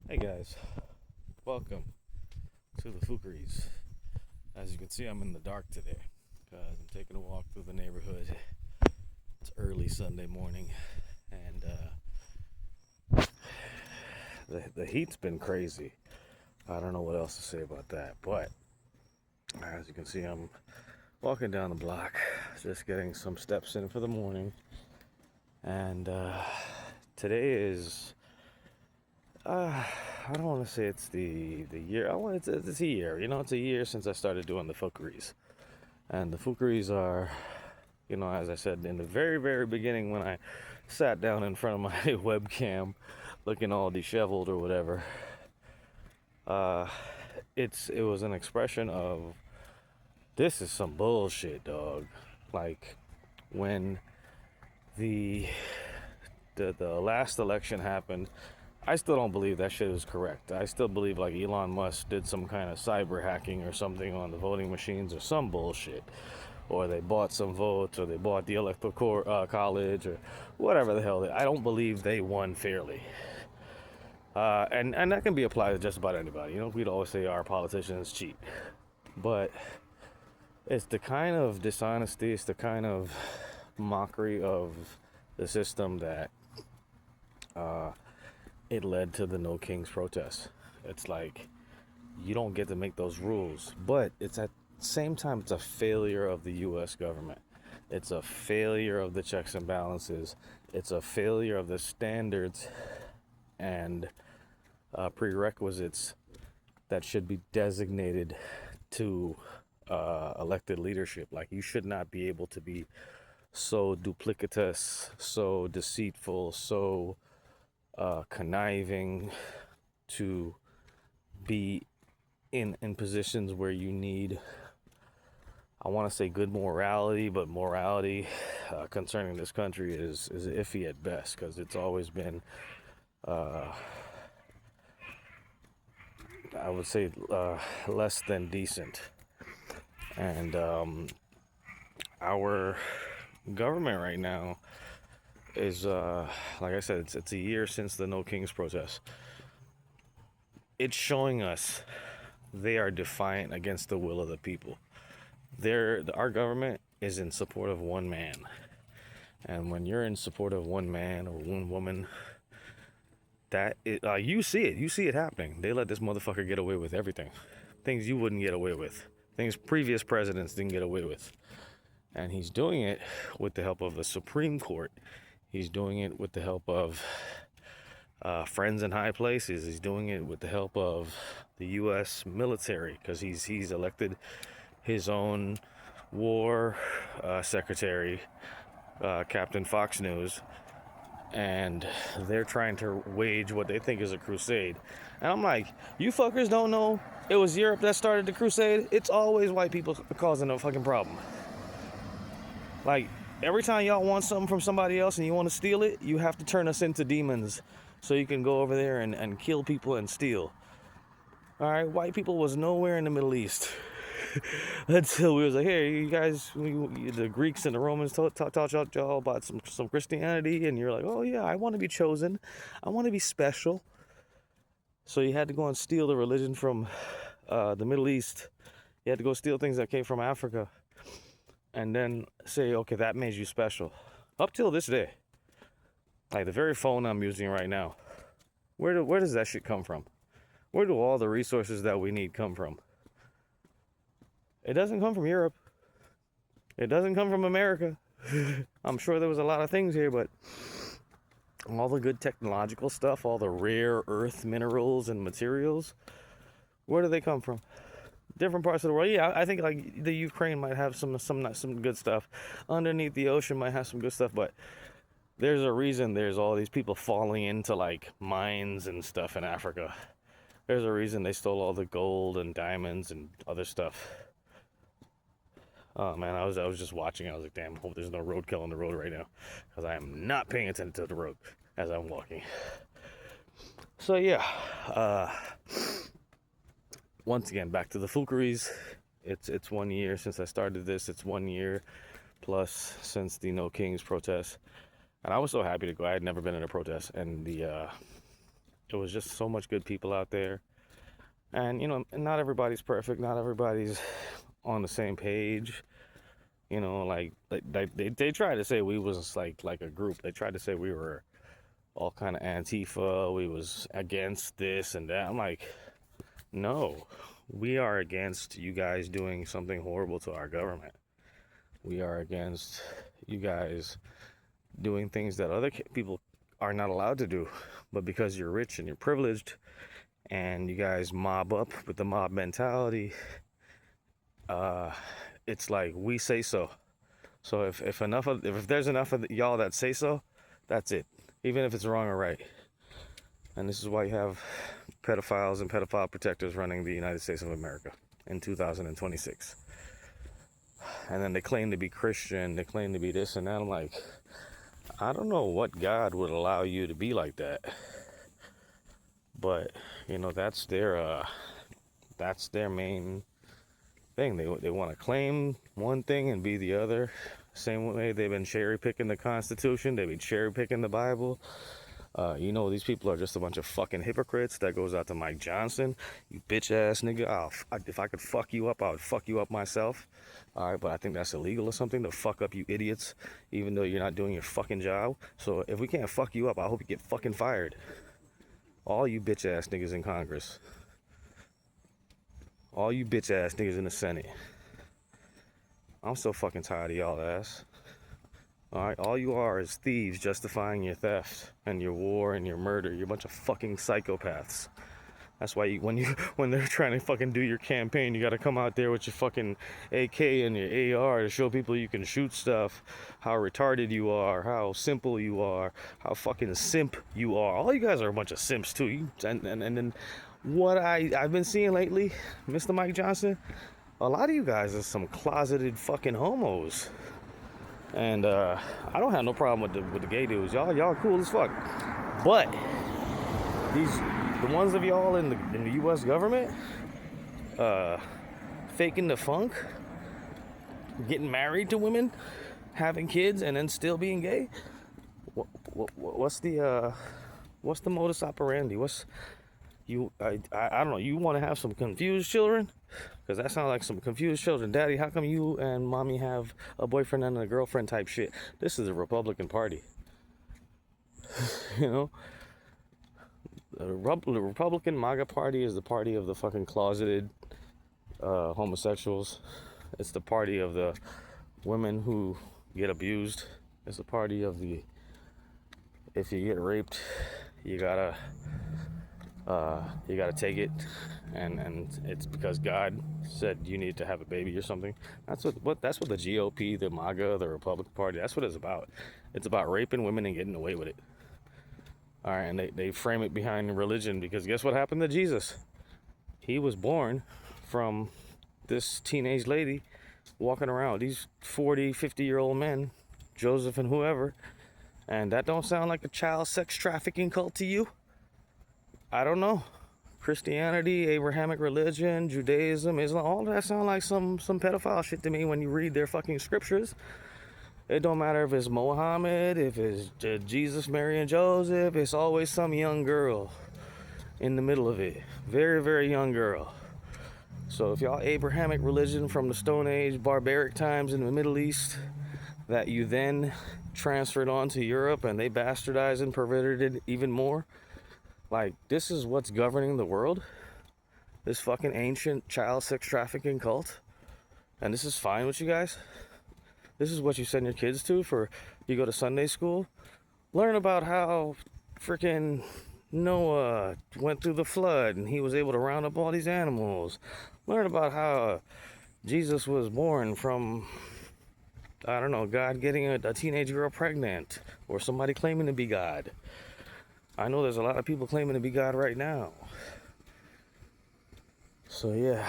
Hey guys, welcome to the Fookeries. As you can see, I'm in the dark today because I'm taking a walk through the neighborhood. It's early Sunday morning, and the heat's been crazy. I don't know what else to say about that, but as you can see, I'm walking down the block, just getting some steps in for the morning. And today is I don't want to say it's the year. It's a year. It's a year since I started doing the Fookeries, and the Fookeries are, as I said in the very beginning when I sat down in front of my webcam, looking all disheveled or whatever. Uh, it was an expression of this is some bullshit, dog. Like when the the last election happened, I still don't believe that shit is correct. I still believe like Elon Musk did some kind of cyber hacking or something on the voting machines or some bullshit. Or they bought some votes, or they bought the electoral college, or whatever the hell. I don't believe they won fairly. And that can be applied to just about anybody. We'd always say our politicians cheat. But it's the kind of dishonesty, it's the kind of mockery of the system that it led to the No Kings protests. It's like you don't get to make those rules, but it's at the same time it's a failure of the U.S. government. It's a failure of the checks and balances. It's a failure of the standards and prerequisites that should be designated to elected leadership. Like you should not be able to be so duplicitous, so deceitful, so conniving to be in positions where you need, I want to say, good morality, but morality concerning this country is iffy at best because it's always been, I would say, less than decent. And our government right now is, like I said, it's a year since the No Kings protest. It's showing us they are defiant against the will of the people. Our government is in support of one man. And when you're in support of one man or one woman, you see it happening. They let this motherfucker get away with everything, things you wouldn't get away with, things previous presidents didn't get away with. And he's doing it with the help of the Supreme Court. He's doing it with the help of friends in high places. He's doing it with the help of the U.S. military because he's elected his own war secretary, Captain Fox News, and they're trying to wage what they think is a crusade. And I'm like, you fuckers don't know it was Europe that started the crusade? It's always white people causing a fucking problem. Like, every time y'all want something from somebody else and you want to steal it, you have to turn us into demons so you can go over there and kill people and steal. All right, white people was nowhere in the Middle East until we was like, hey, you guys, the Greeks and the Romans taught y'all about some Christianity, and you're like, oh yeah, I want to be chosen, I want to be special. So you had to go and steal the religion from the Middle East. You had to go steal things that came from Africa, and then say, okay, that made you special. Up till this day, like the very phone I'm using right now, where does that shit come from? Where do all the resources that we need come from? It doesn't come from Europe. It doesn't come from America. I'm sure there was a lot of things here, but all the good technological stuff, all the rare earth minerals and materials, where do they come from? Different parts of the world. Yeah, I think like the Ukraine might have some good stuff. Underneath the ocean might have some good stuff, but there's a reason there's all these people falling into like mines and stuff in Africa. There's a reason they stole all the gold and diamonds and other stuff. Oh man, I was just watching. I was like, damn, hope there's no roadkill on the road right now, because I am not paying attention to the road as I'm walking. So yeah, once again, back to the Fookeries. It's 1 year since I started this. It's 1 year plus since the No Kings protest, and I was so happy to go. I had never been in a protest, and It was just so much good people out there. And, not everybody's perfect. Not everybody's on the same page. They tried to say we was like a group. They tried to say we were all kind of Antifa. We was against this and that. I'm like, no, we are against you guys doing something horrible to our government. We are against you guys doing things that other people are not allowed to do. But because you're rich and you're privileged and you guys mob up with the mob mentality, it's like we say so. So if there's enough of y'all that say so, that's it. Even if it's wrong or right. And this is why you have pedophiles and pedophile protectors running the United States of America in 2026. And then they claim to be Christian, they claim to be this and that. I'm like, I don't know what God would allow you to be like that. But, that's their main thing. They want to claim one thing and be the other. Same way they've been cherry picking the Constitution, they've been cherry picking the Bible. These people are just a bunch of fucking hypocrites. That goes out to Mike Johnson. You bitch ass nigga. If I could fuck you up, I would fuck you up myself. All right, but I think that's illegal or something to fuck up you idiots, even though you're not doing your fucking job. So if we can't fuck you up, I hope you get fucking fired. All you bitch ass niggas in Congress. All you bitch ass niggas in the Senate. I'm so fucking tired of y'all ass. Alright, all you are is thieves justifying your theft and your war and your murder. You're a bunch of fucking psychopaths. That's why when they're trying to fucking do your campaign, you gotta come out there with your fucking AK and your AR to show people you can shoot stuff, how retarded you are, how simple you are, how fucking simp you are. All you guys are a bunch of simps too. And then what I've been seeing lately, Mr. Mike Johnson, a lot of you guys are some closeted fucking homos. And I don't have no problem with the gay dudes. Y'all cool as fuck. But the ones of y'all in the U.S. government, faking the funk, getting married to women, having kids, and then still being gay. What's the modus operandi? I don't know. You want to have some confused children? Because that sounds like some confused children. Daddy, how come you and mommy have a boyfriend and a girlfriend type shit? This is the Republican Party. The Republican MAGA Party is the party of the fucking closeted homosexuals. It's the party of the women who get abused. It's the party of if you get raped, you gotta take it, and it's because God said you need to have a baby or something. That's what the GOP, the MAGA, the Republican Party, that's what it's about. It's about raping women and getting away with it. All right, and they frame it behind religion, because guess what happened to Jesus? He was born from this teenage lady walking around, these 40, 50-year-old men, Joseph and whoever, and that don't sound like a child sex trafficking cult to you? I don't know. Christianity, Abrahamic religion, Judaism, Islam, all that sound like some pedophile shit to me when you read their fucking scriptures. It don't matter if it's Mohammed, if it's Jesus, Mary, and Joseph. It's always some young girl in the middle of it. Very, very young girl. So if y'all Abrahamic religion from the Stone Age, barbaric times in the Middle East, that you then transferred on to Europe and they bastardized and perverted it even more, like, this is what's governing the world? This fucking ancient child sex trafficking cult? And this is fine with you guys? This is what you send your kids to for you go to Sunday school? Learn about how freaking Noah went through the flood and he was able to round up all these animals. Learn about how Jesus was born from, I don't know, God getting a teenage girl pregnant, or somebody claiming to be God. I know there's a lot of people claiming to be God right now. So yeah,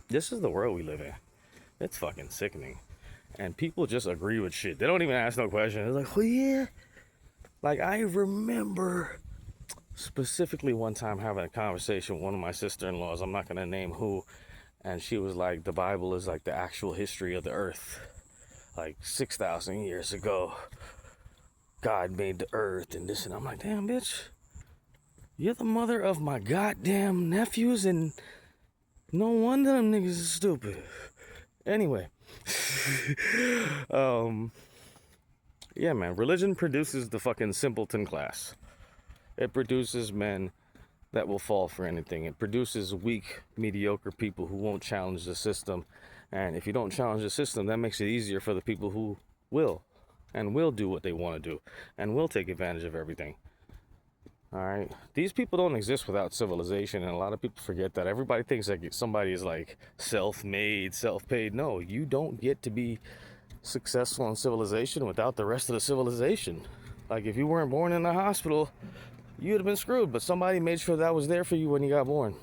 this is the world we live in. It's fucking sickening. And people just agree with shit. They don't even ask no questions. They're like, oh yeah. Like, I remember specifically one time having a conversation with one of my sister-in-laws. I'm not going to name who. And she was like, the Bible is like the actual history of the earth. Like 6,000 years ago. God made the earth and this, and I'm like, damn, bitch, you're the mother of my goddamn nephews, and no wonder them niggas is stupid. Anyway, yeah, man, religion produces the fucking simpleton class. It produces men that will fall for anything. It produces weak, mediocre people who won't challenge the system. And if you don't challenge the system, that makes it easier for the people who will, and will do what they want to do, and will take advantage of everything. All right, these people don't exist without civilization, and a lot of people forget that. Everybody thinks like somebody is like self-made, self-paid. No, you don't get to be successful in civilization without the rest of the civilization. Like if you weren't born in the hospital, you'd have been screwed, but somebody made sure that was there for you when you got born.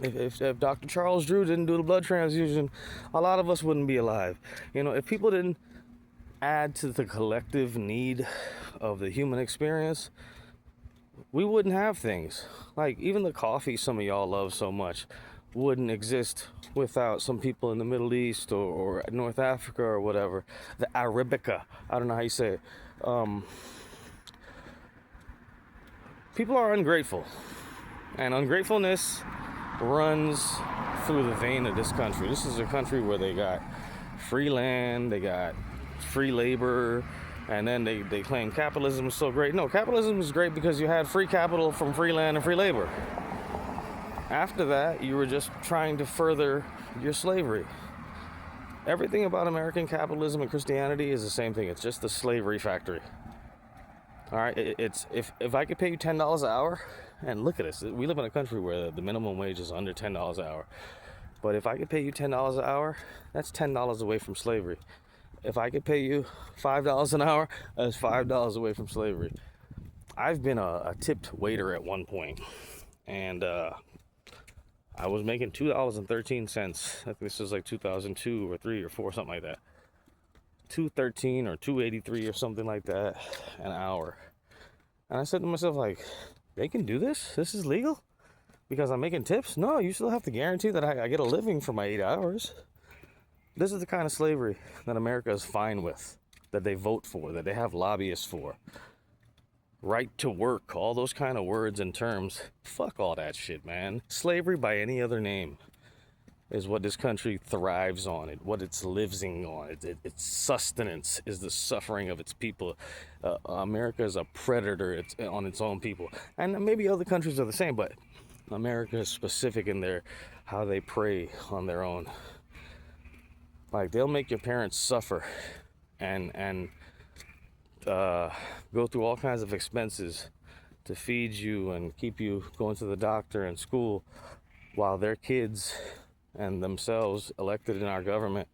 If Dr. Charles Drew didn't do the blood transfusion, a lot of us wouldn't be alive. You know, if people didn't add to the collective need of the human experience, we wouldn't have things. Like even the coffee some of y'all love so much wouldn't exist without some people in the Middle East or North Africa or whatever. The Arabica, I don't know how you say it. People are ungrateful, and ungratefulness runs through the vein of this country. This is a country where they got free land, they got free labor, and then they claim capitalism is so great. No, capitalism is great because you had free capital from free land and free labor. After that, you were just trying to further your slavery. Everything about American capitalism and Christianity is the same thing. It's just the slavery factory. All right, it's if I could pay you $10 an hour, and look at us, we live in a country where the minimum wage is under $10 an hour. But if I could pay you $10 an hour, that's $10 away from slavery. If I could pay you $5 an hour, that's $5 away from slavery. I've been a tipped waiter at one point, and I was making $2.13. I think this was like 2002 or 3 or 4, something like that. $2.13 or $2.83 or something like that an hour. And I said to myself, like, they can do this? This is legal? Because I'm making tips? No, you still have to guarantee that I get a living for my 8 hours. This is the kind of slavery that America is fine with, that they vote for, that they have lobbyists for. Right to work, all those kind of words and terms. Fuck all that shit, man. Slavery by any other name is what this country thrives on, what it's living on. Its sustenance is the suffering of its people. America is a predator on its own people. And maybe other countries are the same, but America is specific in how they prey on their own. Like, they'll make your parents suffer and go through all kinds of expenses to feed you and keep you going to the doctor and school, while their kids and themselves, elected in our government,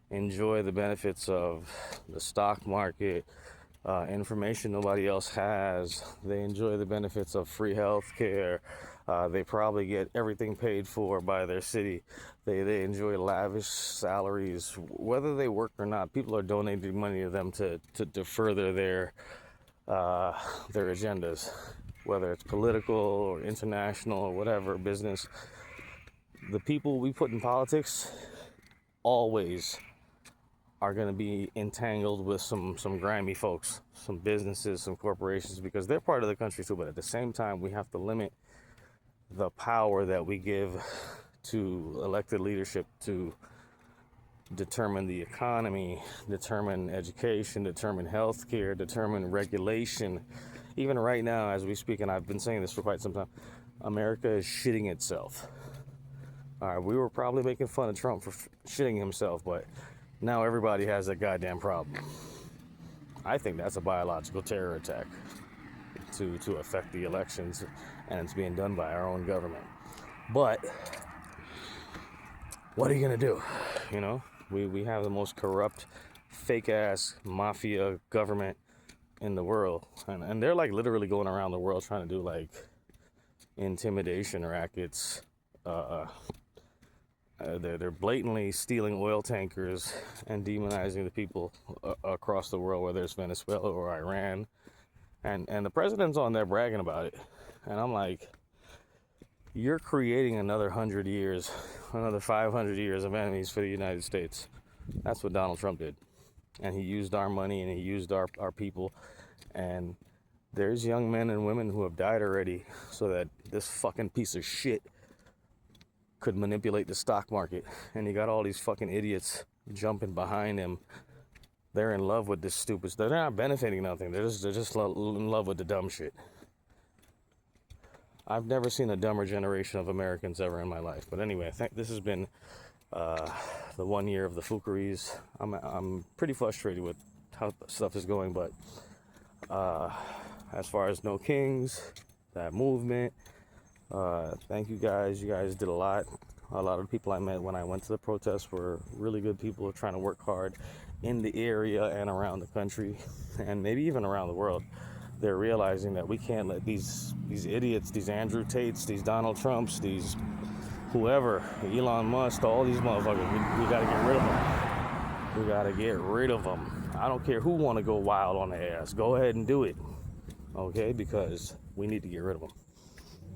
enjoy the benefits of the stock market, information nobody else has. They enjoy the benefits of free health care. They probably get everything paid for by their city. They enjoy lavish salaries. Whether they work or not, people are donating money to them to further their agendas, whether it's political or international or whatever, business. The people we put in politics always are going to be entangled with some grimy folks, some businesses, some corporations, because they're part of the country too. But at the same time, we have to limit the power that we give to elected leadership to determine the economy, determine education, determine healthcare, determine regulation. Even right now, as we speak, and I've been saying this for quite some time, America is shitting itself. All right, we were probably making fun of Trump for shitting himself, but now everybody has that goddamn problem. I think that's a biological terror attack to affect the elections, and it's being done by our own government. But what are you gonna do? You know, we have the most corrupt, fake-ass mafia government in the world, and they're like literally going around the world trying to do like intimidation rackets. They're blatantly stealing oil tankers and demonizing the people across the world, whether it's Venezuela or Iran. And the president's on there bragging about it. And I'm like, you're creating another 100 years, another 500 years of enemies for the United States. That's what Donald Trump did. And he used our money and he used our people And there's young men and women who have died already so that this fucking piece of shit could manipulate the stock market. And you got all these fucking idiots jumping behind him. They're in love with this stupid stuff. They're not benefiting nothing. They're just in love with the dumb shit. I've never seen a dumber generation of Americans ever in my life. But anyway, I think this has been the 1 year of the Fookeries. I'm pretty frustrated with how stuff is going, but as far as No Kings, that movement, thank you guys. You guys did a lot. A lot of the people I met when I went to the protests were really good people trying to work hard in the area and around the country, and maybe even around the world. They're realizing that we can't let these idiots, these Andrew Tates, these Donald Trumps, these whoever, Elon Musk, all these motherfuckers, we gotta get rid of them. We gotta get rid of them. I don't care who want to go wild on their ass. Go ahead and do it, okay? Because we need to get rid of them.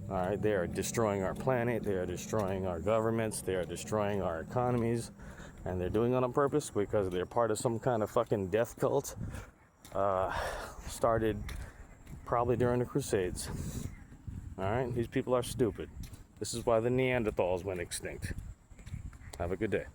All right, they are destroying our planet. They are destroying our governments. They are destroying our economies. And they're doing it on purpose because they're part of some kind of fucking death cult. Started probably during the Crusades. All right, these people are stupid. This is why the Neanderthals went extinct. Have a good day.